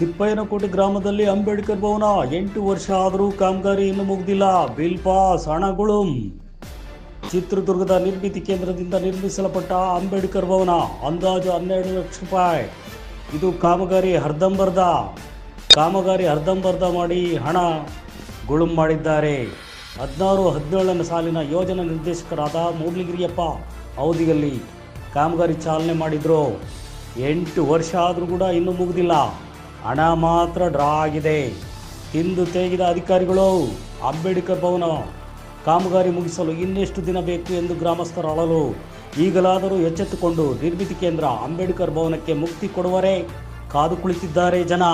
ತಿಪ್ಪಯ್ಯನಕೋಟೆ ಗ್ರಾಮದಲ್ಲಿ ಅಂಬೇಡ್ಕರ್ ಭವನ 8 ವರ್ಷ ಆದರೂ ಕಾಮಗಾರಿ ಇನ್ನೂ ಮುಗಿದಿಲ್ಲ. Bill pass ಹಣಗುಳುಂ. ಚಿತ್ರದುರ್ಗದ ನಿರ್ಮಿತಿ ಕೇಂದ್ರದಿಂದ ನಿರ್ಮಿಸಲ್ಪಟ್ಟ ಅಂಬೇಡ್ಕರ್ ಭವನ ಅಂದಾಜು 12 ಲಕ್ಷ ರೂಪಾಯಿ. ಇದು ಕಾಮಗಾರಿ ಅರ್ಧಂಬರ್ಧ ಮಾಡಿ ಹಣ ಗುಳುಂ ಮಾಡಿದ್ದಾರೆ. 16-17ನೇ ಸಾಲಿನ ಯೋಜನಾ ನಿರ್ದೇಶಕರಾದ ಮೂಡ್ಲಗಿರಿಯಪ್ಪ ಅವಧಿಯಲ್ಲಿ ಕಾಮಗಾರಿ ಚಾಲನೆ ಮಾಡಿದ್ರು. 8 ವರ್ಷ ಆದರೂ ಕೂಡ ಇನ್ನೂ ಮುಗಿದಿಲ್ಲ. ಹಣ ಮಾತ್ರ ಡ್ರಾ ಆಗಿದೆ. ತಿಂದು ತೇಗಿದ ಅಧಿಕಾರಿಗಳು ಅಂಬೇಡ್ಕರ್ ಭವನ ಕಾಮಗಾರಿ ಮುಗಿಸಲು ಇನ್ನೆಷ್ಟು ದಿನ ಬೇಕು ಎಂದು ಗ್ರಾಮಸ್ಥರು ಅಳಲು. ಈಗಲಾದರೂ ಎಚ್ಚೆತ್ತುಕೊಂಡು ನಿರ್ಮಿತಿ ಕೇಂದ್ರ ಅಂಬೇಡ್ಕರ್ ಭವನಕ್ಕೆ ಮುಕ್ತಿ ಕೊಡುವರೆ ಕಾದು ಕುಳಿತಿದ್ದಾರೆ ಜನ.